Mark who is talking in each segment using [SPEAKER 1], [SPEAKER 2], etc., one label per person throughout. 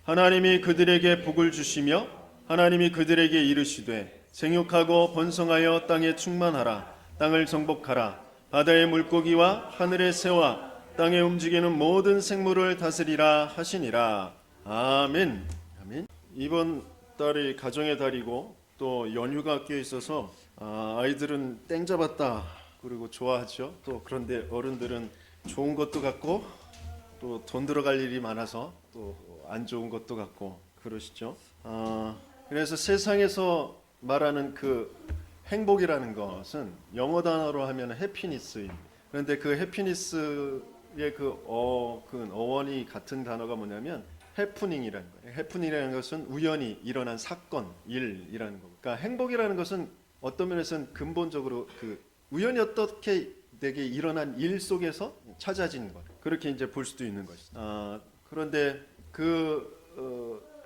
[SPEAKER 1] 하나님이 그들에게 복을 주시며 하나님이 그들에게 이르시되 생육하고 번성하여 땅에 충만하라. 땅을 정복하라. 바다의 물고기와 하늘의 새와 땅에 움직이는 모든 생물을 다스리라 하시니라. 아멘. 아멘. 이번 달이 가정의 달이고 또 연휴가 껴 있어서 아이들은 땡 잡았다 그리고 좋아하죠. 또 그런데 어른들은 좋은 것도 같고 또 돈 들어갈 일이 많아서 또 안 좋은 것도 같고 그러시죠. 그래서 세상에서 말하는 그 행복이라는 것은 영어 단어로 하면 해피니스입니다. 그런데 그 해피니스의 그 어원이 같은 단어가 뭐냐면 해프닝이라는 거예요. 해프닝이라는 것은 우연히 일어난 사건, 일이라는 거고. 그러니까 행복이라는 것은 어떤 면에서는 근본적으로 그 우연히 어떻게 내게 일어난 일 속에서 찾아진 것. 그렇게 이제 볼 수도 있는 것이죠. 그런데 그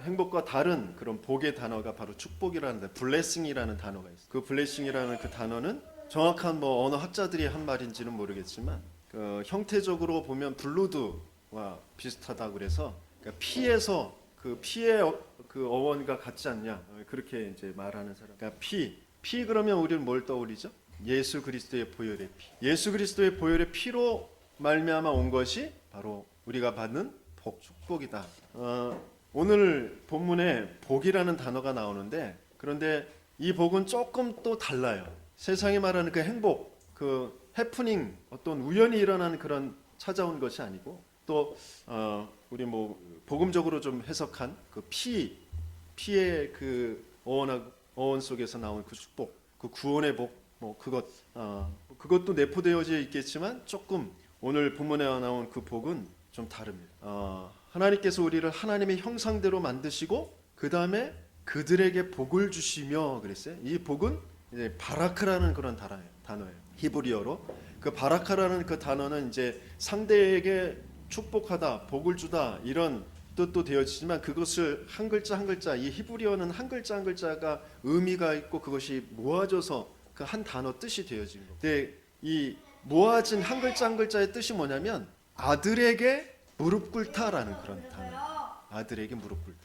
[SPEAKER 1] 행복과 다른 그런 복의 단어가 바로 축복이라는 blessing이라는 단어가 있어요. 그 blessing이라는 그 단어는 정확한 뭐 언어 학자들이 한 말인지는 모르겠지만 그 형태적으로 보면 블루드와 비슷하다 그래서 그러니까 피에서 그 피의 그 어원과 같지 않냐 그렇게 이제 말하는 사람. 그러니까 피 그러면 우리는 뭘 떠올리죠? 예수 그리스도의 보혈의 피. 예수 그리스도의 보혈의 피로 말미암아 온 것이 바로 우리가 받는 복, 축복이다. 오늘 본문에 복이라는 단어가 나오는데 그런데 이 복은 조금 또 달라요. 세상에 말하는 그 행복, 그 해프닝, 어떤 우연히 일어난 그런 찾아온 것이 아니고 또 우리 뭐 복음적으로 좀 해석한 그 피의 그 어원 속에서 나온 그 축복, 그 구원의 복, 뭐 그것도 내포되어져 있겠지만 조금 오늘 본문에 나온 그 복은 좀 다릅니다. 하나님께서 우리를 하나님의 형상대로 만드시고 그 다음에 그들에게 복을 주시며 그랬어요. 이 복은 이제 바라크라는 그런 단어예요. 히브리어로 그 바라카라는 그 단어는 이제 상대에게 축복하다, 복을 주다 이런 뜻도 되어지지만 그것을 한 글자 한 글자 이 히브리어는 한 글자 한 글자가 의미가 있고 그것이 모아져서 그 한 단어 뜻이 되어진 거예요. 근데 이 모아진 한 글자 한 글자의 뜻이 뭐냐면 아들에게 무릎 꿇다라는 그런 단어예요. 아들에게 무릎 꿇다.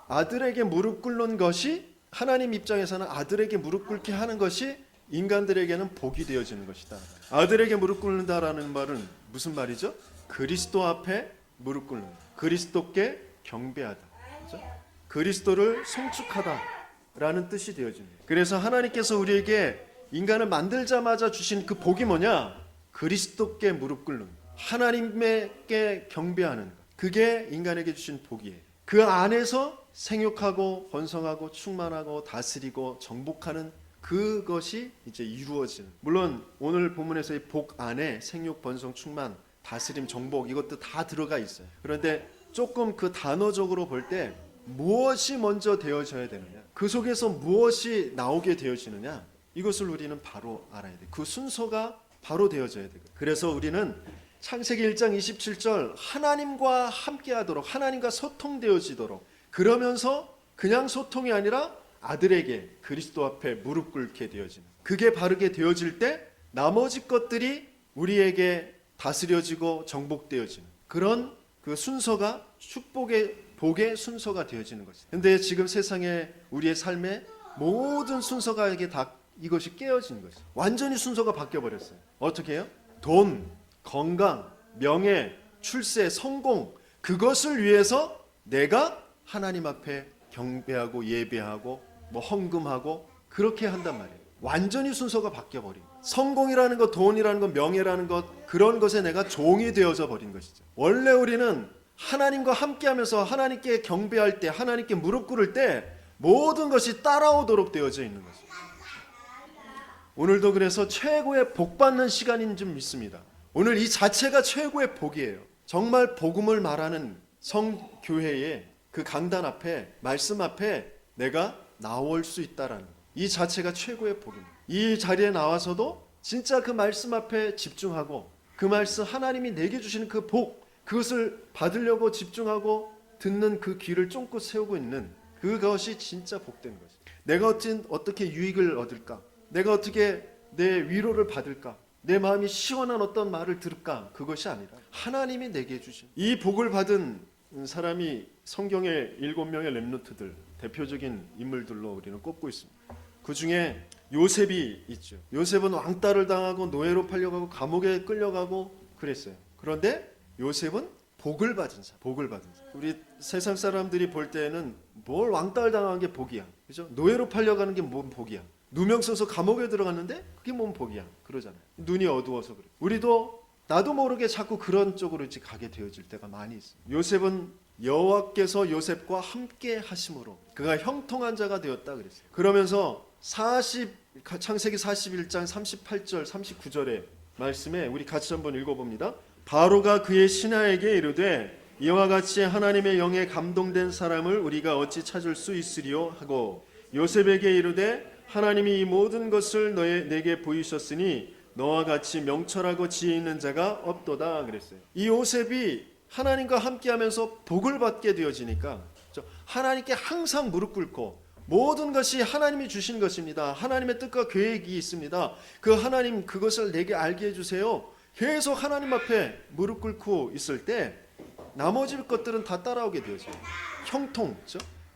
[SPEAKER 1] 아들에게 무릎 꿇는 것이 하나님 입장에서는 아들에게 무릎 꿇게 하는 것이 인간들에게는 복이 되어지는 것이다. 아들에게 무릎 꿇는다라는 말은 무슨 말이죠? 그리스도 앞에 무릎 꿇는, 그리스도께 경배하다. 그렇죠? 그리스도를 송축하다라는 뜻이 되어지는 거예요. 그래서 하나님께서 우리에게 인간을 만들자마자 주신 그 복이 뭐냐? 그리스도께 무릎 꿇는, 하나님께 경배하는 것. 그게 인간에게 주신 복이에요. 그 안에서 생육하고 번성하고 충만하고 다스리고 정복하는 그것이 이제 이루어지는. 물론 오늘 본문에서의 복 안에 생육, 번성, 충만, 다스림, 정복 이것도 다 들어가 있어요. 그런데 조금 그 단어적으로 볼 때 무엇이 먼저 되어져야 되느냐, 그 속에서 무엇이 나오게 되어지느냐, 이것을 우리는 바로 알아야 돼요. 그 순서가 바로 되어져야 돼요. 그래서 우리는 창세기 1장 27절 하나님과 함께하도록, 하나님과 소통되어지도록, 그러면서 그냥 소통이 아니라 아들에게 그리스도 앞에 무릎 꿇게 되어지는, 그게 바르게 되어질 때 나머지 것들이 우리에게 다스려지고 정복되어지는 그런 그 순서가 축복의 복의 순서가 되어지는 것이죠. 근데 지금 세상에 우리의 삶에 모든 순서가 이게 다 이것이 깨어진 것이죠. 완전히 순서가 바뀌어 버렸어요. 어떻게 해요? 돈, 건강, 명예, 출세, 성공, 그것을 위해서 내가 하나님 앞에 경배하고 예배하고 뭐 헌금하고 그렇게 한단 말이에요. 완전히 순서가 바뀌어 버린 거예요. 성공이라는 것, 돈이라는 것, 명예라는 것, 그런 것에 내가 종이 되어져 버린 것이죠. 원래 우리는 하나님과 함께하면서 하나님께 경배할 때, 하나님께 무릎 꿇을 때 모든 것이 따라오도록 되어져 있는 것이죠. 오늘도 그래서 최고의 복 받는 시간인 줄 믿습니다. 오늘 이 자체가 최고의 복이에요. 정말 복음을 말하는 성교회의 그 강단 앞에, 말씀 앞에 내가 나올 수 있다라는 이 자체가 최고의 복입니다. 이 자리에 나와서도 진짜 그 말씀 앞에 집중하고 그 말씀, 하나님이 내게 주시는 그 복, 그것을 받으려고 집중하고 듣는 그 귀를 쫑긋 세우고 있는 그것이 진짜 복된 것이죠. 내가 어떻게 유익을 얻을까? 내가 어떻게 내 위로를 받을까? 내 마음이 시원한 어떤 말을 들을까? 그것이 아니라 하나님이 내게 주신 이 복을 받은 사람이 성경의 7명의 렘노트들 대표적인 인물들로 우리는 꼽고 있습니다. 그 중에 요셉이 있죠. 요셉은 왕따를 당하고 노예로 팔려가고 감옥에 끌려가고 그랬어요. 그런데 요셉은 복을 받은 사람. 우리 세상 사람들이 볼 때는 뭘 왕따를 당한 게 복이야. 그죠? 노예로 팔려가는 게 뭔 복이야. 누명 써서 감옥에 들어갔는데 그게 뭔 복이야. 그러잖아요. 눈이 어두워서 그래. 우리도 나도 모르게 자꾸 그런 쪽으로 가게 되어질 때가 많이 있어요. 요셉은 여호와께서 요셉과 함께 하심으로 그가 형통한 자가 되었다 그랬어요. 그러면서 창세기 41장 38절 39절의 말씀에 우리 같이 한번 읽어봅니다. 바로가 그의 신하에게 이르되 이와 같이 하나님의 영에 감동된 사람을 우리가 어찌 찾을 수 있으리요 하고 요셉에게 이르되 하나님이 이 모든 것을 내게 보이셨으니 너와 같이 명철하고 지혜 있는 자가 없도다 그랬어요. 이 요셉이 하나님과 함께하면서 복을 받게 되어지니까 하나님께 항상 무릎 꿇고 모든 것이 하나님이 주신 것입니다. 하나님의 뜻과 계획이 있습니다. 그 하나님 그것을 내게 알게 해주세요. 계속 하나님 앞에 무릎 꿇고 있을 때 나머지 것들은 다 따라오게 되어져요. 형통,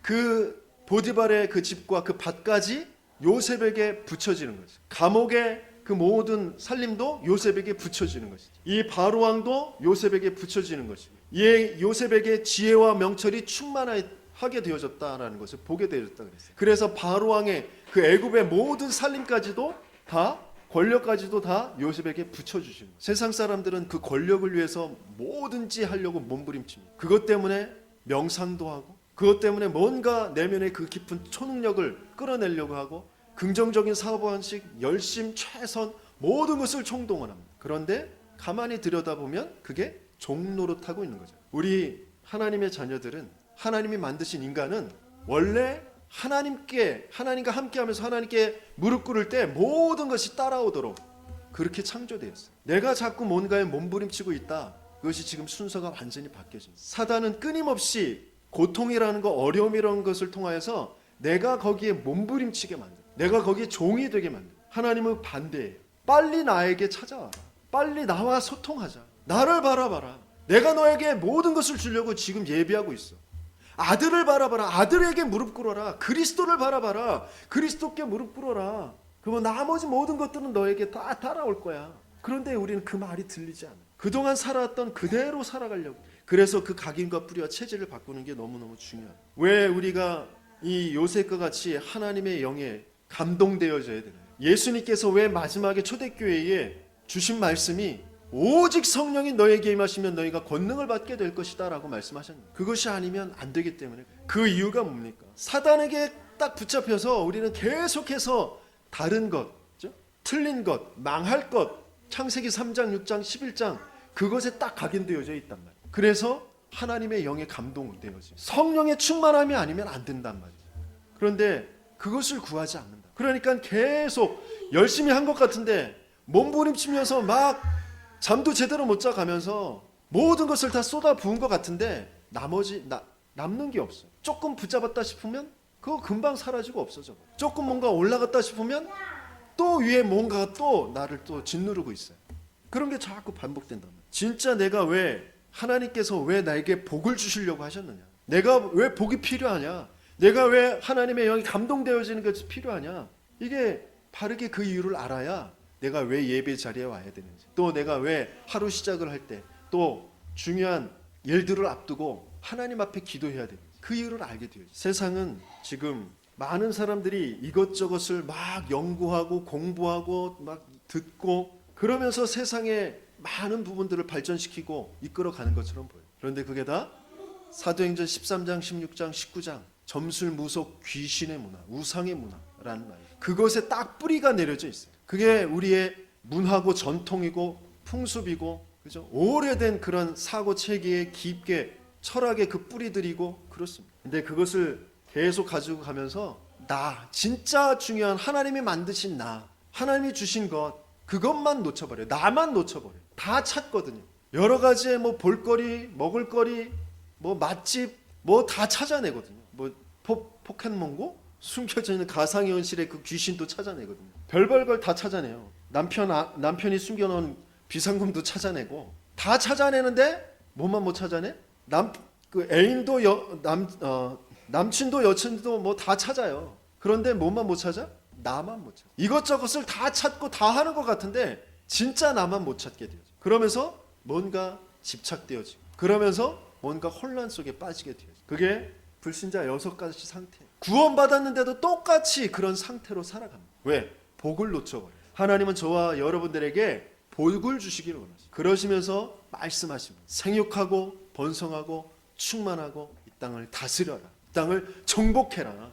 [SPEAKER 1] 그 보디발의 그 집과 그 밭까지 요셉에게 붙여지는 거죠. 감옥의 그 모든 살림도 요셉에게 붙여지는 것이죠. 이 바로 왕도 요셉에게 붙여지는 것이고, 이 요셉에게 지혜와 명철이 충만하게 되어졌다라는 것을 보게 되어졌다 그랬어요. 그래서 바로 왕의 그 애굽의 모든 살림까지도 다 권력까지도 다 요셉에게 붙여주시는 거예요. 세상 사람들은 그 권력을 위해서 뭐든지 하려고 몸부림칩니다. 그것 때문에 명상도 하고 그것 때문에 뭔가 내면의 그 깊은 초능력을 끌어내려고 하고 긍정적인 사고방식, 열심, 최선 모든 것을 총동원합니다. 그런데 가만히 들여다보면 그게 종노릇하고 있는 거죠. 우리 하나님의 자녀들은 하나님이 만드신 인간은 원래 하나님과 함께하면서 하나님께 무릎 꿇을 때 모든 것이 따라오도록 그렇게 창조되었어요. 내가 자꾸 뭔가에 몸부림치고 있다. 그것이 지금 순서가 완전히 바뀌어집니다. 사단은 끊임없이 고통이라는 거, 어려움이라는 것을 통하여서 내가 거기에 몸부림치게 만들어요. 내가 거기에 종이 되게 만들어요. 하나님은 반대예요. 빨리 나에게 찾아와라. 빨리 나와 소통하자. 나를 바라봐라. 내가 너에게 모든 것을 주려고 지금 예비하고 있어. 아들을 바라봐라. 아들에게 무릎 꿇어라. 그리스도를 바라봐라. 그리스도께 무릎 꿇어라. 그러면 나머지 모든 것들은 너에게 다 따라올 거야. 그런데 우리는 그 말이 들리지 않아. 그동안 살아왔던 그대로 살아가려고. 그래서 그 각인과 뿌리와 체질을 바꾸는 게 너무너무 중요해요. 왜 우리가 이 요셉과 같이 하나님의 영에 감동되어져야 되나요? 예수님께서 왜 마지막에 초대교회에 주신 말씀이 오직 성령이 너에게 임하시면 너희가 권능을 받게 될 것이다 라고 말씀하셨는데 그것이 아니면 안 되기 때문에 그 이유가 뭡니까? 사단에게 딱 붙잡혀서 우리는 계속해서 다른 것, 틀린 것, 망할 것, 창세기 3장, 6장, 11장 그것에 딱 각인되어져 있단 말이에요. 그래서 하나님의 영에 감동되어져 성령의 충만함이 아니면 안 된단 말이에요. 그런데 그것을 구하지 않는다. 그러니까 계속 열심히 한 것 같은데 몸부림치면서 막 잠도 제대로 못 자가면서 모든 것을 다 쏟아 부은 것 같은데 남는 게 없어요. 조금 붙잡았다 싶으면 그거 금방 사라지고 없어져. 조금 뭔가 올라갔다 싶으면 또 위에 뭔가 또 나를 또 짓누르고 있어요. 그런 게 자꾸 반복된단 말이에요. 진짜 내가 왜 하나님께서 왜 나에게 복을 주시려고 하셨느냐? 내가 왜 복이 필요하냐? 내가 왜 하나님의 영이 감동되어지는 것이 필요하냐? 이게 바르게 그 이유를 알아야 내가 왜 예배 자리에 와야 되는지, 또 내가 왜 하루 시작을 할 때 또 중요한 일들을 앞두고 하나님 앞에 기도해야 되는지 그 이유를 알게 돼요. 세상은 지금 많은 사람들이 이것저것을 막 연구하고 공부하고 막 듣고 그러면서 세상의 많은 부분들을 발전시키고 이끌어가는 것처럼 보여요. 그런데 그게 다 사도행전 13장, 16장, 19장 점술무속 귀신의 문화, 우상의 문화라는 말이에요. 그것에 딱 뿌리가 내려져 있어요. 그게 우리의 문화고 전통이고 풍습이고, 그죠? 오래된 그런 사고 체계에 깊게 철학의 그 뿌리들이고 그렇습니다. 근데 그것을 계속 가지고 가면서 진짜 중요한 하나님이 만드신 하나님이 주신 것 그것만 놓쳐버려요. 나만 놓쳐버려요. 다 찾거든요. 여러 가지의 뭐 볼거리, 먹을거리, 뭐 맛집 뭐 다 찾아내거든요. 뭐 포켓몬고 숨겨져 있는 가상의 현실의 그 귀신도 찾아내거든요. 별별 걸 다 찾아내요. 남편이 숨겨놓은 비상금도 찾아내고 다 찾아내는데 뭐만 못 찾아내? 그 애인도 남친도 여친도 뭐 다 찾아요. 그런데 뭐만 못 찾아? 나만 못 찾아. 이것저것을 다 찾고 다 하는 것 같은데 진짜 나만 못 찾게 돼요. 그러면서 뭔가 집착되어지고, 그러면서 뭔가 혼란 속에 빠지게 돼요. 그게 불신자 6가지 상태. 구원받았는데도 똑같이 그런 상태로 살아갑니다. 왜? 복을 놓쳐버려요. 하나님은 저와 여러분들에게 복을 주시기를 원하십니다. 그러시면서 말씀하십니다. 생육하고 번성하고 충만하고 이 땅을 다스려라. 이 땅을 정복해라.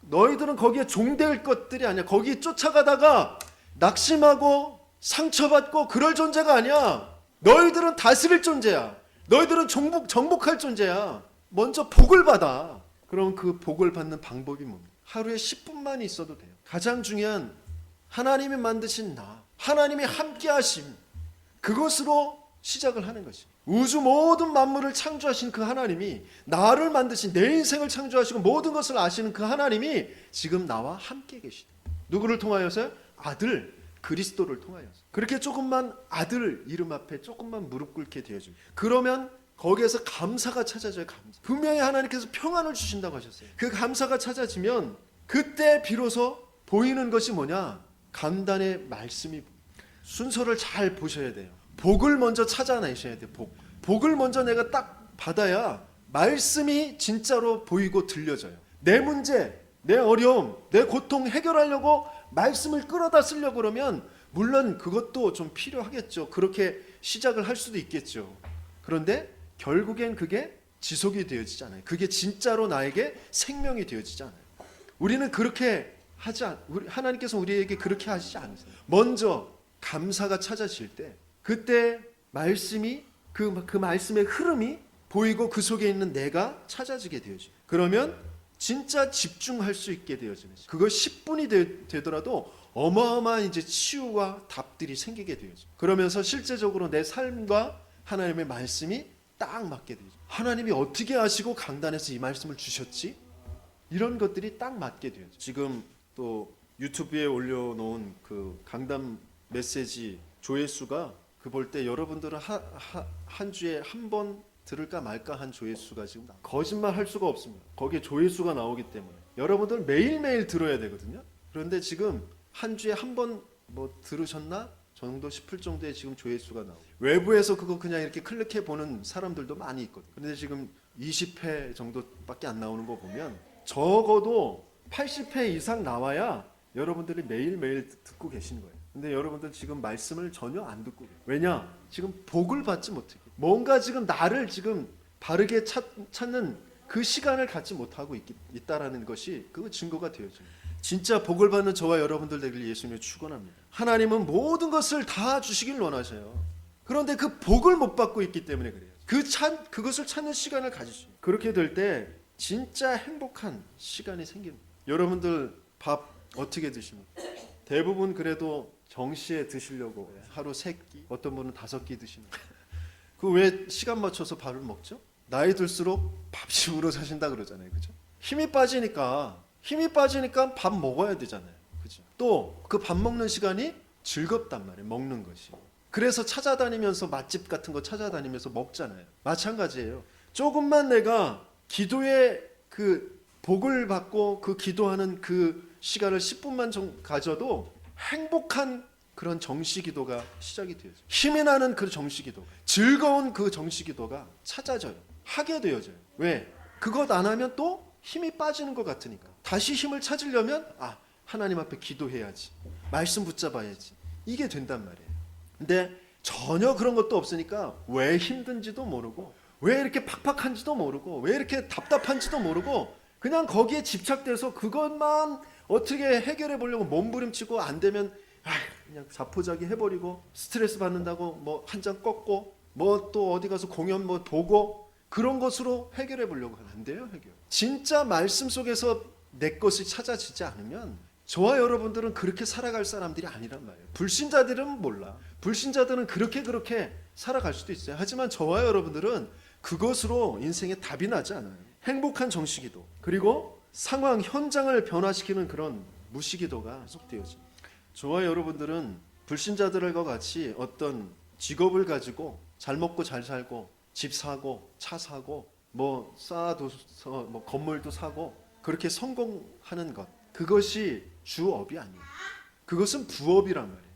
[SPEAKER 1] 너희들은 거기에 종될 것들이 아니야. 거기 쫓아가다가 낙심하고 상처받고 그럴 존재가 아니야. 너희들은 다스릴 존재야. 너희들은 정복할 존재야. 먼저 복을 받아. 그럼 그 복을 받는 방법이 뭡니까? 하루에 10분만 있어도 돼요. 가장 중요한 하나님이 만드신 나, 하나님이 함께 하심, 그것으로 시작을 하는 것이. 우주 모든 만물을 창조하신 그 하나님이, 나를 만드신 내 인생을 창조하시고 모든 것을 아시는 그 하나님이 지금 나와 함께 계시다. 누구를 통하여서요? 아들 그리스도를 통하여서. 그렇게 조금만 아들 이름 앞에 조금만 무릎 꿇게 되어줍니다. 그러면 거기에서 감사가 찾아져요. 감사. 분명히 하나님께서 평안을 주신다고 하셨어요. 그 감사가 찾아지면 그때 비로소 보이는 것이 뭐냐? 간단의 말씀이. 순서를 잘 보셔야 돼요. 복을 먼저 찾아내셔야 돼요. 복을 먼저 내가 딱 받아야 말씀이 진짜로 보이고 들려져요. 내 문제, 내 어려움, 내 고통 해결하려고 말씀을 끌어다 쓰려고 그러면 물론 그것도 좀 필요하겠죠. 그렇게 시작을 할 수도 있겠죠. 그런데 결국엔 그게 지속이 되어지지 않아요. 그게 진짜로 나에게 생명이 되어지지 않아요. 우리는 그렇게 하나님께서 우리에게 그렇게 하시지 않으세요. 먼저 감사가 찾아질 때, 그때 말씀이 그 말씀의 흐름이 보이고 그 속에 있는 내가 찾아지게 되어져요. 그러면 진짜 집중할 수 있게 되어지는 거죠. 그거 10분이 되더라도 어마어마한 이제 치유와 답들이 생기게 되어져요. 그러면서 실제적으로 내 삶과 하나님의 말씀이 딱 맞게 되죠. 하나님이 어떻게 하시고 강단에서 이 말씀을 주셨지? 이런 것들이 딱 맞게 돼요. 지금 또 유튜브에 올려놓은 그 강단 메시지 조회수가 그 볼 때 여러분들은 한 주에 한 번 들을까 말까 한 조회수가 지금 거짓말 할 수가 없습니다. 거기에 조회수가 나오기 때문에 여러분들 매일매일 들어야 되거든요. 그런데 지금 한 주에 한 번 뭐 들으셨나 정도 싶을 정도의 지금 조회수가 나오고, 외부에서 그거 그냥 이렇게 클릭해 보는 사람들도 많이 있거든요. 그런데 지금 20회 정도밖에 안 나오는 거 보면 적어도 80회 이상 나와야 여러분들이 매일매일 듣고 계신 거예요. 근데 여러분들 지금 말씀을 전혀 안 듣고 계세요. 왜냐? 지금 복을 받지 못해요. 뭔가 지금 나를 지금 바르게 찾는 그 시간을 갖지 못하고 있다라는 것이 그 증거가 되어져요. 진짜 복을 받는 저와 여러분들 되길 예수님이 축원합니다. 하나님은 모든 것을 다 주시길 원하셔요. 그런데 그 복을 못 받고 있기 때문에 그래요. 그것을 찾는 시간을 가지시죠. 그렇게 될 때 진짜 행복한 시간이 생깁니다. 여러분들 밥 어떻게 드십니까? 대부분 그래도 정시에 드시려고 하루 3끼, 어떤 분은 5끼 드시는 거예요. 그 왜 시간 맞춰서 밥을 먹죠? 나이 들수록 밥심으로 사신다 그러잖아요. 그죠? 힘이 빠지니까 밥 먹어야 되잖아요. 그죠? 또 그 밥 먹는 시간이 즐겁단 말이에요. 먹는 것이. 그래서 찾아다니면서 맛집 같은 거 찾아다니면서 먹잖아요. 마찬가지예요. 조금만 내가 기도에 그 복을 받고 그 기도하는 그 시간을 10분만 좀 가져도 행복한 그런 정시기도가 시작이 되어져요. 힘이 나는 그 정시기도, 즐거운 그 정시기도가 찾아져요. 하게 되어져요. 왜? 그것 안 하면 또 힘이 빠지는 것 같으니까. 다시 힘을 찾으려면 하나님 앞에 기도해야지, 말씀 붙잡아야지, 이게 된단 말이에요. 근데 전혀 그런 것도 없으니까 왜 힘든지도 모르고, 왜 이렇게 팍팍한지도 모르고, 왜 이렇게 답답한지도 모르고, 그냥 거기에 집착돼서 그것만 어떻게 해결해 보려고 몸부림치고, 안 되면 그냥 자포자기 해버리고, 스트레스 받는다고 뭐 한 잔 꺾고, 뭐 또 어디 가서 공연 뭐 보고, 그런 것으로 해결해 보려고 하면 안 돼요. 해결. 진짜 말씀 속에서 내 것이 찾아지지 않으면 저와 여러분들은 그렇게 살아갈 사람들이 아니란 말이에요. 불신자들은 몰라. 불신자들은 그렇게 살아갈 수도 있어요. 하지만 저와 여러분들은 그것으로 인생에 답이 나지 않아요. 행복한 정시기도, 그리고 상황, 현장을 변화시키는 그런 무시기도가 계속되어집니다. 저와 여러분들은 불신자들과 같이 어떤 직업을 가지고 잘 먹고 잘 살고 집 사고 차 사고 뭐 쌓아둬서 뭐 건물도 사고 그렇게 성공하는 것, 그것이 주업이 아니에요. 그것은 부업이란 말이에요.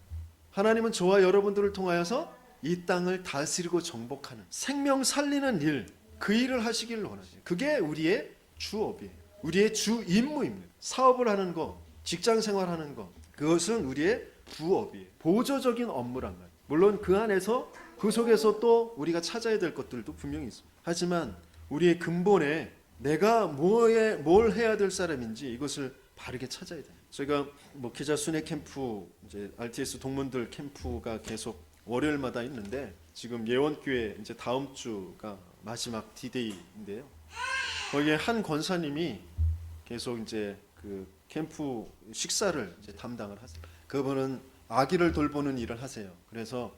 [SPEAKER 1] 하나님은 저와 여러분들을 통하여서 이 땅을 다스리고 정복하는 생명 살리는 일, 그 일을 하시길 원하세요. 그게 우리의 주업이에요. 우리의 주 임무입니다. 사업을 하는 거, 직장 생활하는 거, 그것은 우리의 부업이에요. 보조적인 업무란 말이에요. 물론 그 안에서 그 속에서 또 우리가 찾아야 될 것들도 분명히 있습니다. 하지만 우리의 근본에 내가 뭘 해야 될 사람인지 이것을 바르게 찾아야 돼요. 제가 목회자 순회 캠프, 이제 RTS 동문들 캠프가 계속 월요일마다 있는데 지금 예원교회 이제 다음 주가 마지막 디데이인데요. 거기에 한 권사님이 계속 이제 그 캠프 식사를 이제 담당을 하세요. 그분은 아기를 돌보는 일을 하세요. 그래서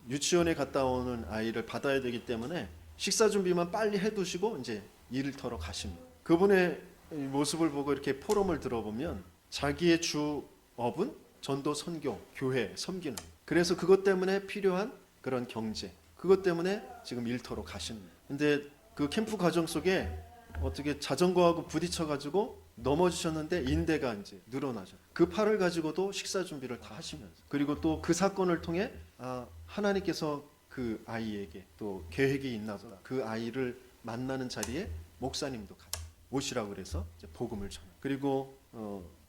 [SPEAKER 1] 유치원에 갔다 오는 아이를 받아야 되기 때문에 식사 준비만 빨리 해두시고 이제 일을 터러 가십니다. 그분의 모습을 보고 이렇게 포럼을 들어보면 자기의 주업은 전도, 선교, 교회 섬기는. 그래서 그것 때문에 필요한 그런 경제, 그것 때문에 지금 일터로 가십니다. 근데 그 캠프 과정 속에 어떻게 자전거하고 부딪혀가지고 넘어지셨는데 인대가 이제 늘어나죠. 그 팔을 가지고도 식사 준비를 다 하시면서, 그리고 또 그 사건을 통해 하나님께서 그 아이에게 또 계획이 있나 보다. 그 아이를 만나는 자리에 목사님도 오시라고 그래서 이제 복음을 전하. 그리고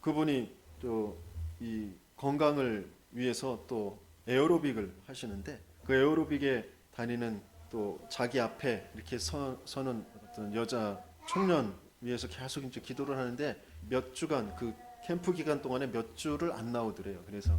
[SPEAKER 1] 그분이 또 이 건강을 위해서 또 에어로빅을 하시는데 그 에어로빅에 다니는 또 자기 앞에 이렇게 서는 어떤 여자 청년 위해서 계속 이제 기도를 하는데 몇 주간 그 캠프 기간 동안에 몇 주를 안 나오더래요. 그래서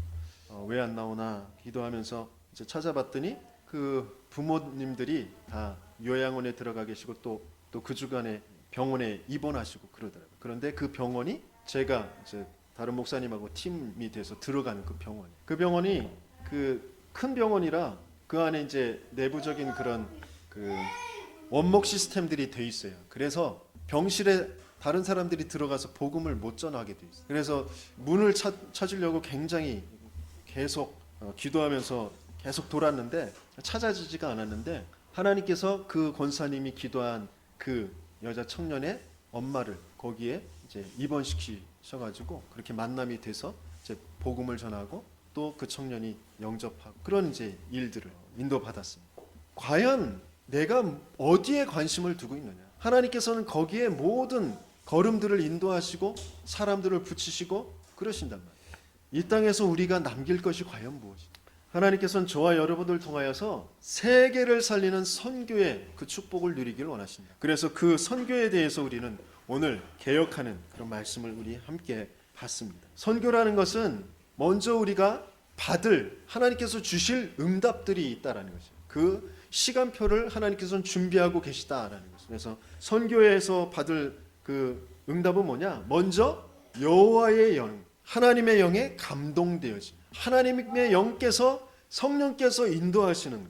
[SPEAKER 1] 왜 안 나오나 기도하면서 이제 찾아봤더니 그 부모님들이 다 요양원에 들어가 계시고 또 그 주간에 병원에 입원하시고 그러더라고요. 그런데 그 병원이 제가 이제 다른 목사님하고 팀이 돼서 들어가는 그 병원이 그 큰 병원이라 그 안에 이제 내부적인 그런 그 원목 시스템들이 돼 있어요. 그래서 병실에 다른 사람들이 들어가서 복음을 못 전하게 돼 있어요. 그래서 문을 찾으려고 굉장히 계속 기도하면서 계속 돌았는데 찾아지지가 않았는데 하나님께서 그 권사님이 기도한 그 여자 청년의 엄마를 거기에 이제 입원시키셔가지고 그렇게 만남이 돼서 이제 복음을 전하고 또 그 청년이 영접하고 그런 이제 일들을 인도받았습니다. 과연 내가 어디에 관심을 두고 있느냐? 하나님께서는 거기에 모든 걸음들을 인도하시고 사람들을 붙이시고 그러신단 말이에요. 이 땅에서 우리가 남길 것이 과연 무엇이냐? 하나님께서는 저와 여러분들 통하여서 세계를 살리는 선교의 그 축복을 누리길 원하십니다. 그래서 그 선교에 대해서 우리는 오늘 개혁하는 그런 말씀을 우리 함께 봤습니다. 선교라는 것은 먼저 우리가 받을 하나님께서 주실 응답들이 있다라는 것이죠. 그 시간표를 하나님께서는 준비하고 계시다라는 것이죠. 그래서 선교에서 받을 그 응답은 뭐냐? 먼저 여호와의 영, 하나님의 영에 감동되어지. 하나님의 영께서 성령께서 인도하시는 것.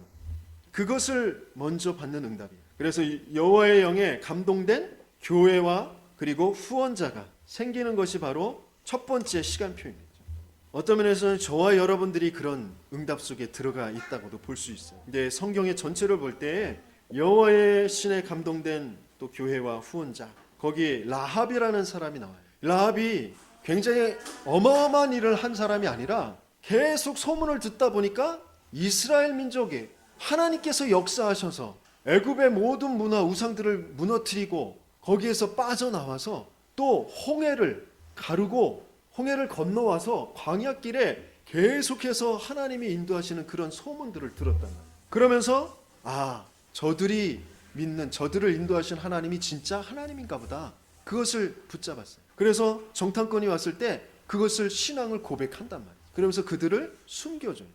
[SPEAKER 1] 그것을 먼저 받는 응답이에요. 그래서 여호와의 영에 감동된 교회와 그리고 후원자가 생기는 것이 바로 첫 번째 시간표입니다. 어떤 면에서는 저와 여러분들이 그런 응답 속에 들어가 있다고도 볼 수 있어요. 근데 성경의 전체를 볼 때 여호와의 신에 감동된 또 교회와 후원자, 거기에 라합이라는 사람이 나와요. 라합이 굉장히 어마어마한 일을 한 사람이 아니라 계속 소문을 듣다 보니까 이스라엘 민족에 하나님께서 역사하셔서 애굽의 모든 문화 우상들을 무너뜨리고 거기에서 빠져나와서 또 홍해를 가르고 홍해를 건너와서 광야길에 계속해서 하나님이 인도하시는 그런 소문들을 들었단 말이에요. 그러면서 저들이 믿는 저들을 인도하신 하나님이 진짜 하나님인가 보다. 그것을 붙잡았어요. 그래서 정탐꾼이 왔을 때 그것을 신앙을 고백한단 말이에요. 그러면서 그들을 숨겨줘요.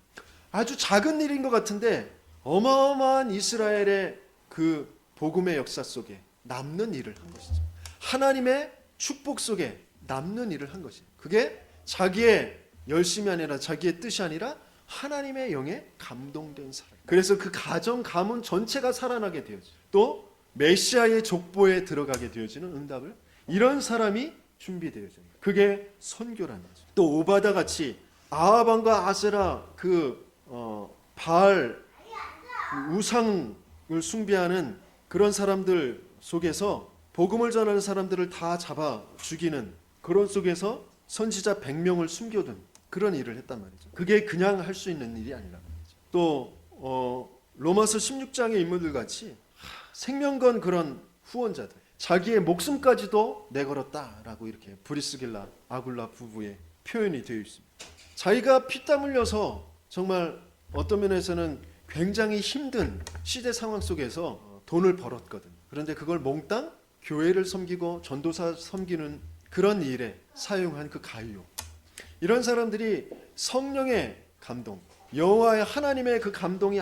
[SPEAKER 1] 아주 작은 일인 것 같은데 어마어마한 이스라엘의 그 복음의 역사 속에 남는 일을 한 것이죠. 하나님의 축복 속에 남는 일을 한 것이에요. 그게 자기의 열심이 아니라 자기의 뜻이 아니라 하나님의 영에 감동된 사람. 그래서 그 가정 가문 전체가 살아나게 되어져요. 또 메시아의 족보에 들어가게 되어지는 응답을 이런 사람이 준비되어져요. 그게 선교라는 거죠. 또 오바다 같이 아하방과 아세라 바알 우상을 숭배하는 그런 사람들 속에서 복음을 전하는 사람들을 다 잡아 죽이는 그런 속에서 선지자 100명을 숨겨둔 그런 일을 했단 말이죠. 그게 그냥 할 수 있는 일이 아니란 말이죠. 또 로마서 16장의 인물들 같이 생명건 그런 후원자들, 자기의 목숨까지도 내걸었다라고 이렇게 브리스길라 아굴라 부부의 표현이 되어 있습니다. 자기가 피땀 흘려서 정말 어떤 면에서는 굉장히 힘든 시대 상황 속에서 돈을 벌었거든. 그런데 그걸 몽땅 교회를 섬기고 전도사 섬기는 그런 일에 사용한 그 가요. 이런 사람들이 성령의 감동, 여호와의 하나님의 그 감동이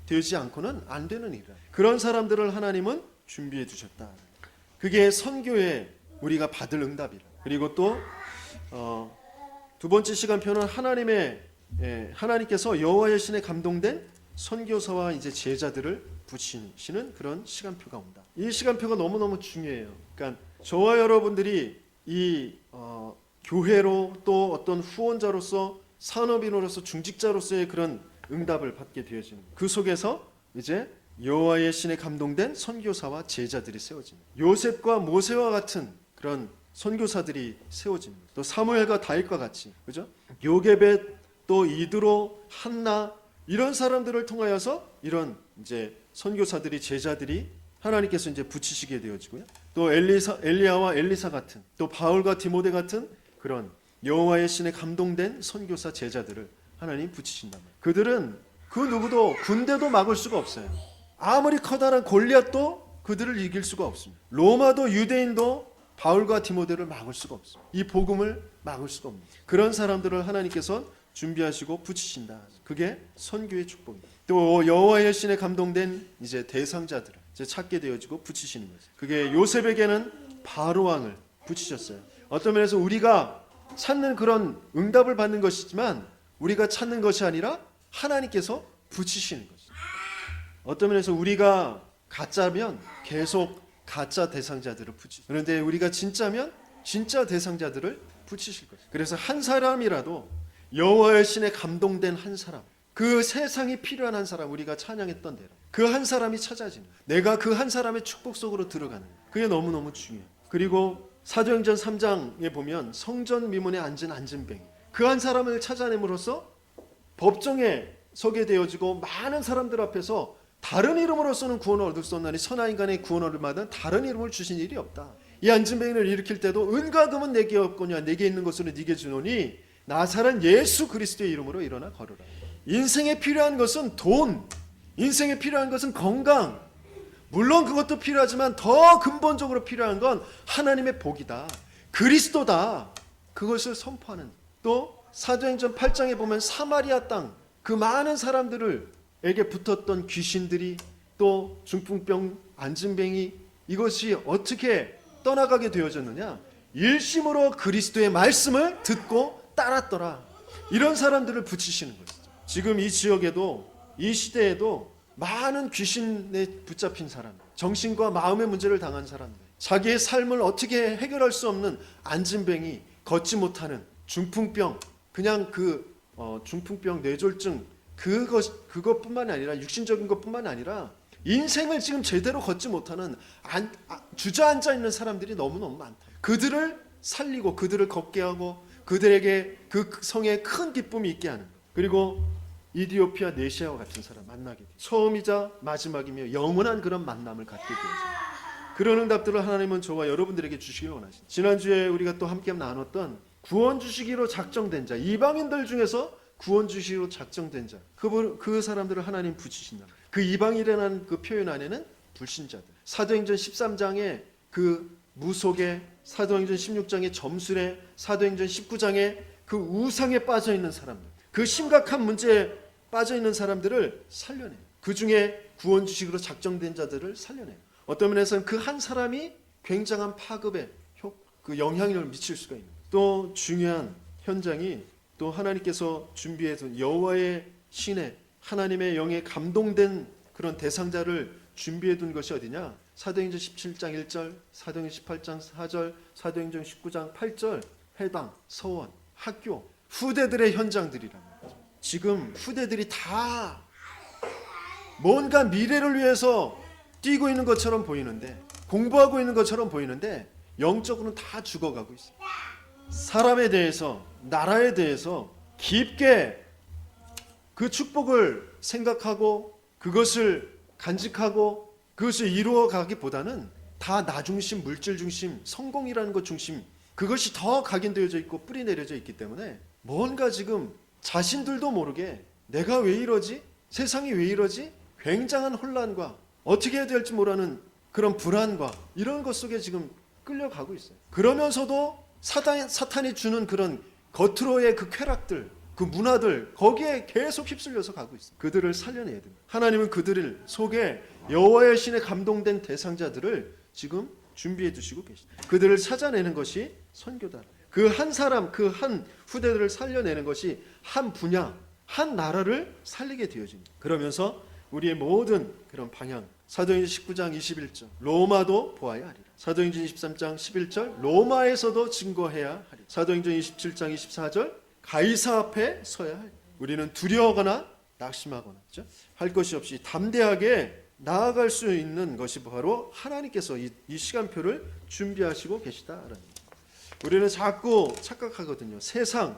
[SPEAKER 1] 되지 않고는 안 되는 일이야. 그런 사람들을 하나님은 준비해 두셨다. 그게 선교에 우리가 받을 응답이라. 그리고 또 두 번째 시간표는 하나님께서 여호와의 신에 감동된 선교사와 이제 제자들을 붙이시는 그런 시간표가 온다. 이 시간표가 너무너무 중요해요. 그러니까 저와 여러분들이 이 교회로 또 어떤 후원자로서 산업인으로서 중직자로서의 그런 응답을 받게 되어지는 그 속에서 이제 여호와의 신에 감동된 선교사와 제자들이 세워집니다. 요셉과 모세와 같은 그런 선교사들이 세워집니다. 또 사무엘과 다윗과 같이, 그죠? 요게벳, 또 이드로, 한나 이런 사람들을 통하여서 이런 이제 선교사들이 제자들이 하나님께서 이제 붙이시게 되어지고요. 또 엘리야와 엘리사 같은, 또 바울과 디모데 같은 그런 여호와의 신에 감동된 선교사 제자들을 하나님 붙이신단 말이에요. 그들은 그 누구도 군대도 막을 수가 없어요. 아무리 커다란 골리앗도 그들을 이길 수가 없습니다. 로마도 유대인도 바울과 디모데를 막을 수가 없습니다. 이 복음을 막을 수가 없습니다. 그런 사람들을 하나님께서 준비하시고 붙이신다. 그게 선교의 축복입니다. 또 여호와의 신에 감동된 이제 대상자들을 이제 찾게 되어지고 붙이시는 거죠. 그게 요셉에게는 바로 왕을 붙이셨어요. 어떤 면에서 우리가 찾는 그런 응답을 받는 것이지만 우리가 찾는 것이 아니라 하나님께서 붙이시는 거죠. 어떤 면에서 우리가 가짜면 계속 가짜 대상자들을 붙이시죠. 그런데 우리가 진짜면 진짜 대상자들을 붙이실 거죠. 그래서 한 사람이라도 여호와의 신에 감동된 한 사람, 그 세상이 필요한 한 사람, 우리가 찬양했던 대로 그 한 사람이 찾아지는, 내가 그 한 사람의 축복 속으로 들어가는, 그게 너무너무 중요해요. 그리고 사도행전 3장에 보면 성전 미문에 앉은 안진뱅이, 그 한 사람을 찾아냄으로써 법정에 서게 되어지고 많은 사람들 앞에서 다른 이름으로서는 구원을 얻을 수 없나니 선한 인간의 구원을 얻으마다 다른 이름을 주신 일이 없다. 이 안진뱅이를 일으킬 때도 은과 금은 내게 없거냐, 내게 있는 것으로 네게 주노니 나사렛 예수 그리스도의 이름으로 일어나 걸으라. 인생에 필요한 것은 돈, 인생에 필요한 것은 건강, 물론 그것도 필요하지만 더 근본적으로 필요한 건 하나님의 복이다, 그리스도다. 그것을 선포하는. 또 사도행전 8장에 보면 사마리아 땅 그 많은 사람들에게 붙었던 귀신들이, 또 중풍병, 안진뱅이, 이것이 어떻게 떠나가게 되어졌느냐, 일심으로 그리스도의 말씀을 듣고 따랐더라. 이런 사람들을 붙이시는 것이죠. 지금 이 지역에도, 이 시대에도 많은 귀신에 붙잡힌 사람들, 정신과 마음의 문제를 당한 사람들, 자기의 삶을 어떻게 해결할 수 없는 안진뱅이, 걷지 못하는 중풍병, 그냥 중풍병, 뇌졸중, 그것뿐만이 아니라 육신적인 것뿐만이 아니라 인생을 지금 제대로 걷지 못하는 주저앉아 있는 사람들이 너무너무 많다. 그들을 살리고 그들을 걷게 하고 그들에게 그 성에 큰 기쁨이 있게 하는 것. 그리고 이디오피아 네시아와 같은 사람 만나게 돼. 처음이자 마지막이며 영원한 그런 만남을 갖게 되어서 그런 응답들을 하나님은 저와 여러분들에게 주시길 원하십니다. 지난주에 우리가 또 함께 나눴던 구원 주시기로 작정된 자, 이방인들 중에서 구원 주시기로 작정된 자, 그 사람들을 하나님 붙이신다. 그 이방인이라는 그 표현 안에는 불신자들, 사도행전 13장에 그 무속에, 사도행전 16장의 점술에, 사도행전 19장에 그 우상에 빠져 있는 사람들, 그 심각한 문제에 빠져 있는 사람들을 살려내요. 그 중에 구원 주식으로 작정된 자들을 살려내요. 어떤 면에서는 그 한 사람이 굉장한 파급의 그 영향력을 미칠 수가 있는. 또 중요한 현장이 또 하나님께서 준비해둔 여호와의 신에, 하나님의 영에 감동된 그런 대상자를 준비해둔 것이 어디냐? 사도행전 17장 1절, 사도행전 18장 4절, 사도행전 19장 8절, 회당, 서원, 학교, 후대들의 현장들이란 말이죠. 지금 후대들이 다 뭔가 미래를 위해서 뛰고 있는 것처럼 보이는데 공부하고 있는 것처럼 보이는데 영적으로는 다 죽어가고 있어요. 사람에 대해서, 나라에 대해서 깊게 그 축복을 생각하고 그것을 간직하고 그것을 이루어가기보다는 다 나 중심, 물질 중심, 성공이라는 것 중심, 그것이 더 각인되어져 있고 뿌리 내려져 있기 때문에 뭔가 지금 자신들도 모르게 내가 왜 이러지? 세상이 왜 이러지? 굉장한 혼란과 어떻게 해야 될지 모르는 그런 불안과 이런 것 속에 지금 끌려가고 있어요. 그러면서도 사탄이 주는 그런 겉으로의 그 쾌락들, 그 문화들, 거기에 계속 휩쓸려서 가고 있어요. 그들을 살려내야 됩니다. 하나님은 그들 속에 여호와의 신에 감동된 대상자들을 지금 준비해 두시고 계십니다. 그들을 찾아내는 것이 선교다. 그 한 사람, 그 한 후대들을 살려내는 것이 한 분야, 한 나라를 살리게 되어집니다. 그러면서 우리의 모든 그런 방향, 사도행전 19장 21절 로마도 보아야 하리라. 사도행전 23장 11절 로마에서도 증거해야 하리라. 사도행전 27장 24절 가이사 앞에 서야 하리라. 우리는 두려워하거나 낙심하거나 할 것이 없이 담대하게 나아갈 수 있는 것이 바로 하나님께서 이 시간표를 준비하시고 계시다라는 거예요. 우리는 자꾸 착각하거든요. 세상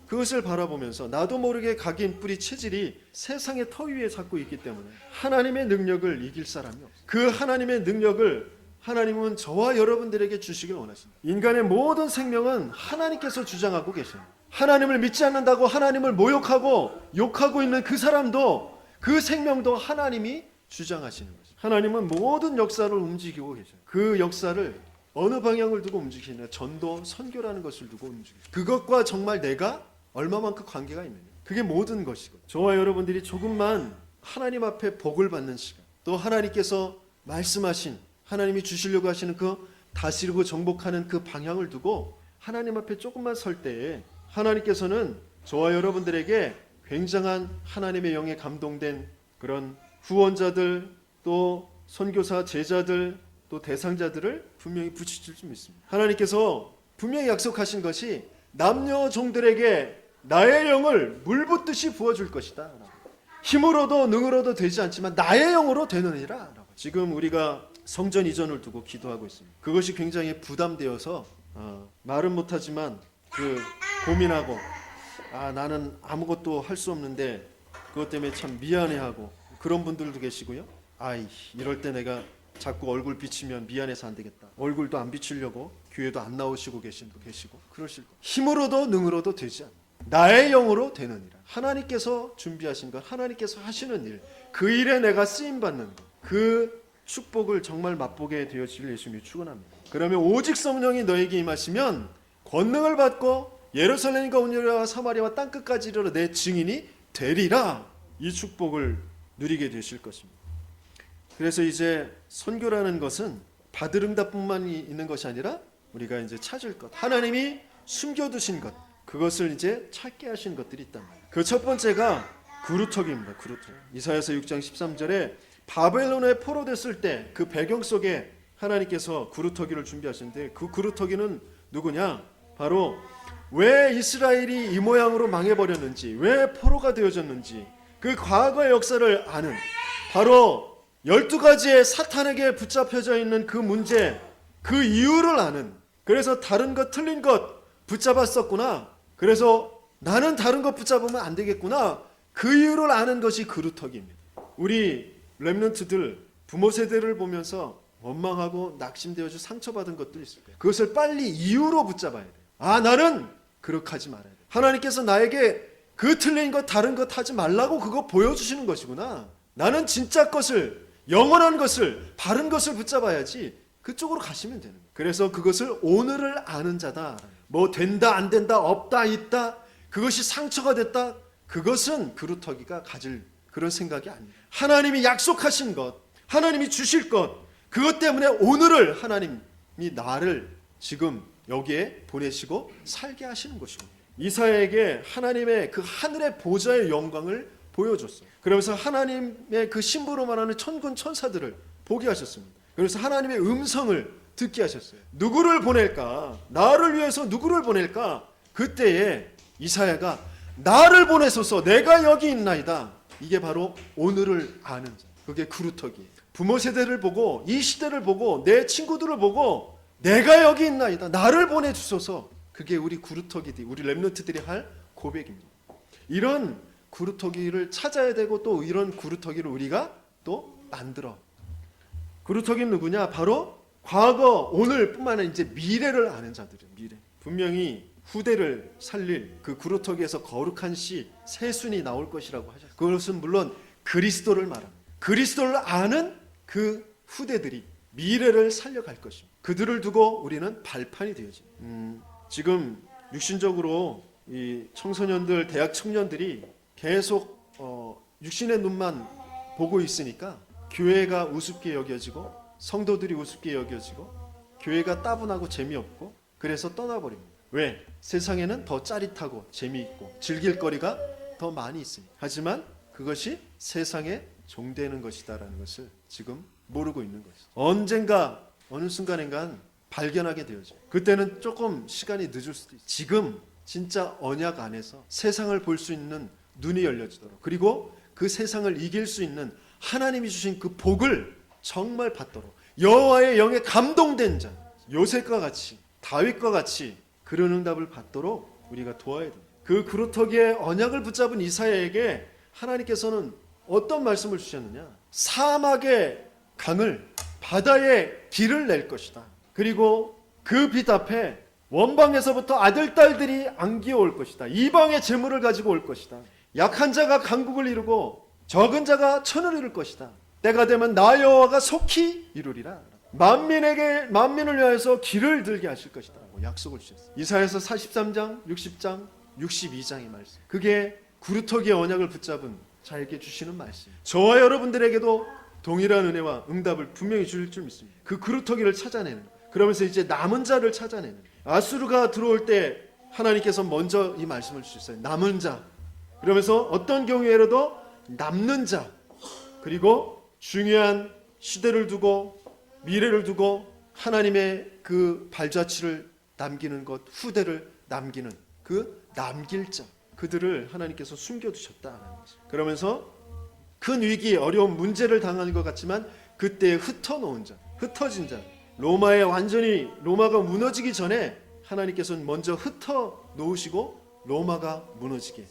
[SPEAKER 1] 그것을 바라보면서 나도 모르게 각인 뿌리 체질이 세상의 터 위에 자꾸 있기 때문에 하나님의 능력을 이길 사람이 없어요. 그 하나님의 능력을 하나님은 저와 여러분들에게 주시길 원하십니다. 인간의 모든 생명은 하나님께서 주장하고 계십니다. 하나님을 믿지 않는다고 하나님을 모욕하고 욕하고 있는 그 사람도, 그 생명도 하나님이 주장하시는 거죠. 하나님은 모든 역사를 움직이고 계셔요. 그 역사를 어느 방향을 두고 움직이느냐, 전도, 선교라는 것을 두고 움직이죠. 그것과 정말 내가 얼마만큼 관계가 있느냐, 그게 모든 것이고, 저와 여러분들이 조금만 하나님 앞에 복을 받는 시간, 또 하나님께서 말씀하신, 하나님이 주시려고 하시는 그 다스리고 정복하는 그 방향을 두고 하나님 앞에 조금만 설 때에 하나님께서는 저와 여러분들에게 굉장한 하나님의 영에 감동된 그런 후원자들, 또 선교사, 제자들, 또 대상자들을 분명히 붙이실 수 있습니다. 하나님께서 분명히 약속하신 것이 남녀 종들에게 나의 영을 물 붓듯이 부어줄 것이다. 힘으로도 능으로도 되지 않지만 나의 영으로 되느니라. 지금 우리가 성전 이전을 두고 기도하고 있습니다. 그것이 굉장히 부담되어서 말은 못하지만 고민하고 나는 아무것도 할 수 없는데 그것 때문에 참 미안해하고 그런 분들도 계시고요. 이럴 때 내가 자꾸 얼굴 비치면 미안해서 안 되겠다. 얼굴도 안 비치려고 교회도 안 나오시고 계신 분 계시고 그러실 거예요. 힘으로도 능으로도 되지 않아. 나의 영으로 되느니라. 하나님께서 준비하신 것, 하나님께서 하시는 일, 그 일에 내가 쓰임받는 것, 그 축복을 정말 맛보게 되어질 예수님이 축원합니다. 그러면 오직 성령이 너에게 임하시면 권능을 받고 예루살렘과 온유리와 사마리아와 땅끝까지 이르러 내 증인이 되리라. 이 축복을 누리게 되실 것입니다. 그래서 이제 선교라는 것은 받을 응답뿐만 있는 것이 아니라 우리가 이제 찾을 것, 하나님이 숨겨두신 것, 그것을 이제 찾게 하신 것들이 있단 말이에요. 그 첫 번째가 그루터기입니다. 그루터기. 이사야서 6장 13절에 바벨론에 포로됐을 때 그 배경 속에 하나님께서 그루터기를 준비하시는데 그 그루터기는 누구냐? 바로 왜 이스라엘이 이 모양으로 망해버렸는지, 왜 포로가 되어졌는지 그 과거의 역사를 아는, 바로 12가지의 사탄에게 붙잡혀져 있는 그 문제, 그 이유를 아는, 그래서 다른 것 틀린 것 붙잡았었구나, 그래서 나는 다른 것 붙잡으면 안 되겠구나, 그 이유를 아는 것이 그루터기입니다. 우리 렘넌트들 부모 세대를 보면서 원망하고 낙심되어서 상처받은 것들이 있을 거예요. 그것을 빨리 이유로 붙잡아야 돼요. 나는 그렇게 하지 말아야 돼요. 하나님께서 나에게 그 틀린 것 다른 것 하지 말라고 그거 보여주시는 것이구나. 나는 진짜 것을, 영원한 것을, 바른 것을 붙잡아야지. 그쪽으로 가시면 되는 거예요. 그래서 그것을 오늘을 아는 자다. 뭐 된다 안 된다 없다 있다 그것이 상처가 됐다, 그것은 그루터기가 가질 그런 생각이 아니에요. 하나님이 약속하신 것, 하나님이 주실 것, 그것 때문에 오늘을 하나님이 나를 지금 여기에 보내시고 살게 하시는 것이고, 이사야에게 하나님의 그 하늘의 보좌의 영광을 보여줬어요. 그러면서 하나님의 그 신부로 말하는 천군 천사들을 보게 하셨습니다. 그래서 하나님의 음성을 듣게 하셨어요. 누구를 보낼까? 나를 위해서 누구를 보낼까? 그때에 이사야가 나를 보내소서, 내가 여기 있나이다. 이게 바로 오늘을 아는 자, 그게 그루터기.
[SPEAKER 2] 부모 세대를 보고 이 시대를 보고 내 친구들을 보고 내가 여기 있나이다. 나를 보내주소서. 그게 우리 구루터기들이, 우리 렘넌트들이 할 고백입니다. 이런 구루터기를 찾아야 되고 또 이런 구루터기를 우리가 또 만들어. 구루터기는 누구냐? 바로 과거, 오늘뿐만 아니라 이제 미래를 아는 자들이에요. 미래. 분명히 후대를 살릴 그 구루터기에서 거룩한 씨 세순이 나올 것이라고 하셨어요. 그것은 물론 그리스도를 말합니다. 그리스도를 아는 그 후대들이 미래를 살려갈 것입니다. 그들을 두고 우리는 발판이 되어집니다. 지금 육신적으로 이 청소년들, 대학 청년들이 계속 육신의 눈만 보고 있으니까 교회가 우습게 여겨지고 성도들이 우습게 여겨지고 교회가 따분하고 재미없고 그래서 떠나버립니다. 왜? 세상에는 더 짜릿하고 재미있고 즐길 거리가 더 많이 있습니다. 하지만 그것이 세상에 종되는 것이다라는 것을 지금 모르고 있는 것이죠. 언젠가 어느 순간인간 발견하게 되어져요. 그때는 조금 시간이 늦을 수도 있어요. 지금 진짜 언약 안에서 세상을 볼 수 있는 눈이 열려지도록, 그리고 그 세상을 이길 수 있는 하나님이 주신 그 복을 정말 받도록, 여호와의 영에 감동된 자, 요셉과 같이 다윗과 같이 그런 응답을 받도록 우리가 도와야 됩니다. 그 구루터기의 언약을 붙잡은 이사야에게 하나님께서는 어떤 말씀을 주셨느냐? 사막의 강을, 바다의 길을 낼 것이다. 그리고 그 빛 앞에 원방에서부터 아들, 딸들이 안기어올 것이다. 이방의 재물을 가지고 올 것이다. 약한 자가 강국을 이루고 적은 자가 천을 이룰 것이다. 때가 되면 나 여호와가 속히 이루리라. 만민을 위하여서 길을 들게 하실 것이다 라고 약속을 주셨어요. 이사야서 43장, 60장, 62장의 말씀. 그게 구루터기의 언약을 붙잡은 자에게 주시는 말씀. 저와 여러분들에게도 동일한 은혜와 응답을 분명히 주실 줄 믿습니다. 그 구루터기를 찾아내는, 그러면서 이제 남은 자를 찾아내는. 아수르가 들어올 때 하나님께서 먼저 이 말씀을 주셨어요. 남은 자. 그러면서 어떤 경우에라도 남는 자, 그리고 중요한 시대를 두고 미래를 두고 하나님의 그 발자취를 남기는 것, 후대를 남기는 그 남길 자, 그들을 하나님께서 숨겨두셨다는 거죠. 그러면서 큰 위기, 어려운 문제를 당하는 것 같지만 그때 흩어놓은 자, 흩어진 자, 로마가 무너지기 전에 하나님께서는 먼저 흩어놓으시고 로마가 무너지게.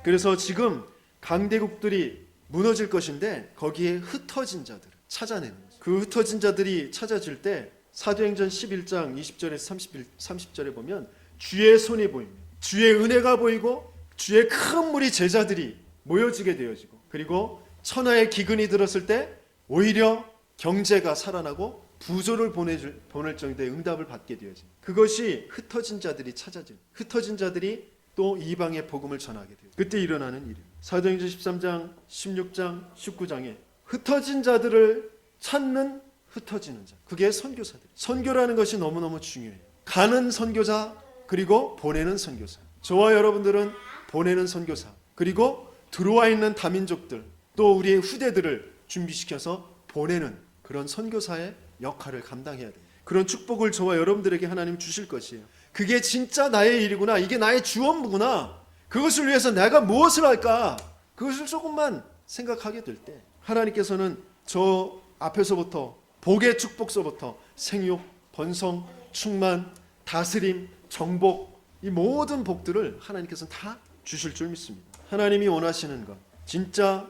[SPEAKER 2] 그래서 지금 강대국들이 무너질 것인데 거기에 흩어진 자들을 찾아내는 거죠. 그 흩어진 자들이 찾아질 때 사도행전 11장 20절에서 30절에 보면 주의 손이 보입니다. 주의 은혜가 보이고 주의 큰 무리 제자들이 모여지게 되어지고, 그리고 천하의 기근이 들었을 때 오히려 경제가 살아나고 부조를 보낼 정도의 응답을 받게 되어집니다. 그것이 흩어진 자들이 찾아진, 흩어진 자들이 또 이방의 복음을 전하게 돼요. 그때 일어나는 일입니다. 사도행전 13장, 16장, 19장에 흩어진 자들을 찾는 흩어지는 자, 그게 선교사들. 선교라는 것이 너무너무 중요해요. 가는 선교사, 그리고 보내는 선교사. 저와 여러분들은 보내는 선교사, 그리고 들어와 있는 다민족들, 또 우리의 후대들을 준비시켜서 보내는 그런 선교사의 역할을 감당해야 돼요. 그런 축복을 저와 여러분들에게 하나님 주실 것이에요. 그게 진짜 나의 일이구나, 이게 나의 주업무구나, 그것을 위해서 내가 무엇을 할까, 그것을 조금만 생각하게 될 때 하나님께서는 저 앞에서부터 복의 축복서부터 생육, 번성, 충만, 다스림, 정복, 이 모든 복들을 하나님께서는 다 주실 줄 믿습니다. 하나님이 원하시는 것, 진짜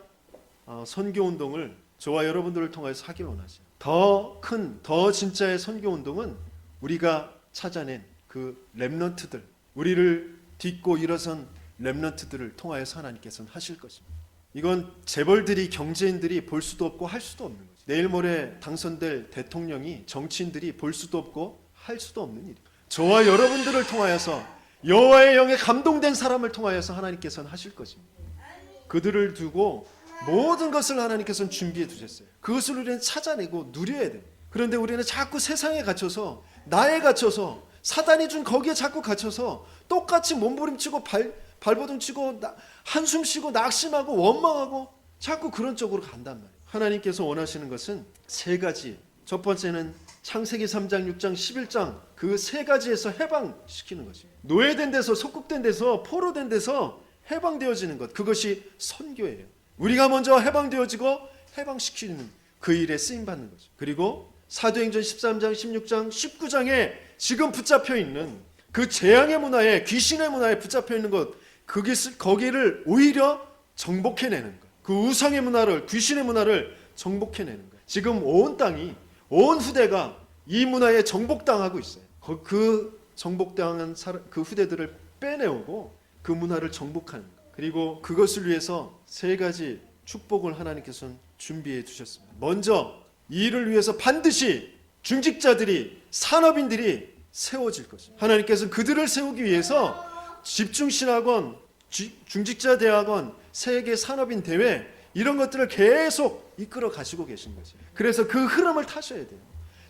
[SPEAKER 2] 선교운동을 저와 여러분들을 통해서 하기 원하세요. 더 큰, 더 진짜의 선교운동은 우리가 찾아낸 그 렘넌트들, 우리를 딛고 일어선 렘넌트들을 통하여서 하나님께서는 하실 것입니다. 이건 재벌들이, 경제인들이 볼 수도 없고 할 수도 없는 거죠. 내일 모레 당선될 대통령이, 정치인들이 볼 수도 없고 할 수도 없는 일입니다. 저와 여러분들을 통하여서, 여호와의 영에 감동된 사람을 통하여서 하나님께서는 하실 것입니다. 그들을 두고 모든 것을 하나님께서는 준비해 두셨어요. 그것을 우리는 찾아내고 누려야 돼요. 그런데 우리는 자꾸 세상에 갇혀서, 나에 갇혀서, 사단이 준 거기에 자꾸 갇혀서 똑같이 몸부림치고 발버둥치고 한숨 쉬고 낙심하고 원망하고 자꾸 그런 쪽으로 간단 말이에요. 하나님께서 원하시는 것은 세 가지. 첫 번째는 창세기 3장, 6장, 11장 그 세 가지에서 해방시키는 것입니다. 노예된 데서, 속국된 데서, 포로된 데서 해방되어지는 것, 그것이 선교예요. 우리가 먼저 해방되어지고 해방시키는, 그 일에 쓰임 받는 거죠. 그리고 사도행전 13장, 16장, 19장에 지금 붙잡혀 있는 그 재앙의 문화에, 귀신의 문화에 붙잡혀 있는 것, 거기를 오히려 정복해내는 것. 그 우상의 문화를, 귀신의 문화를 정복해내는 거예요. 지금 온 땅이, 온 후대가 이 문화에 정복당하고 있어요. 그 정복당한 그 후대들을 빼내오고 그 문화를 정복하는 것. 그리고 그것을 위해서 세 가지 축복을 하나님께서는 준비해 두셨습니다. 먼저 이 일을 위해서 반드시 중직자들이, 산업인들이 세워질 것입니다. 하나님께서는 그들을 세우기 위해서 집중신학원, 중직자 대학원, 세계 산업인 대회 이런 것들을 계속 이끌어 가시고 계신 거죠. 그래서 그 흐름을 타셔야 돼요.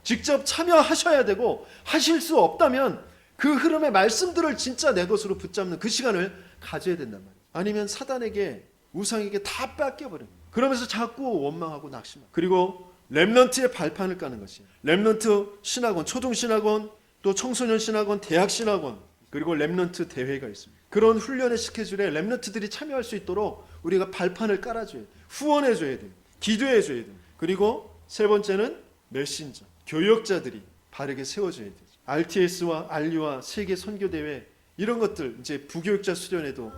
[SPEAKER 2] 직접 참여하셔야 되고, 하실 수 없다면 그 흐름의 말씀들을 진짜 내 것으로 붙잡는 그 시간을 가져야 된단 말이에요. 아니면 사단에게, 우상에게 다 뺏겨버립니다. 그러면서 자꾸 원망하고 낙심하고. 그리고 렘넌트의 발판을 까는 것이에요. 렘넌트 신학원, 초등신학원, 또 청소년 신학원, 대학 신학원, 그리고 렘넌트 대회가 있습니다. 그런 훈련의 스케줄에 렘넌트들이 참여할 수 있도록 우리가 발판을 깔아줘야 돼요. 후원해줘야 돼요. 기도해줘야 돼요. 그리고 세 번째는 메신저, 교역자들이 바르게 세워줘야 돼요. RTS와 RU와 세계 선교대회 이런 것들, 이제 부교육자 수련회도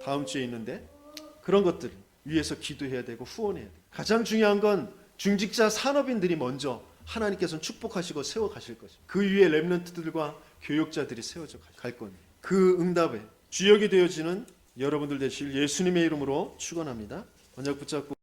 [SPEAKER 2] 다음 주에 있는데 그런 것들 위해서 기도해야 되고 후원해야 돼요. 가장 중요한 건 중직자 산업인들이 먼저 하나님께서는 축복하시고 세워가실 것입니다. 그 위에 렘넌트들과 교역자들이 세워져 갈 겁니다. 그 응답에 주역이 되어지는 여러분들 되실 예수님의 이름으로 축원합니다. 언약 붙잡고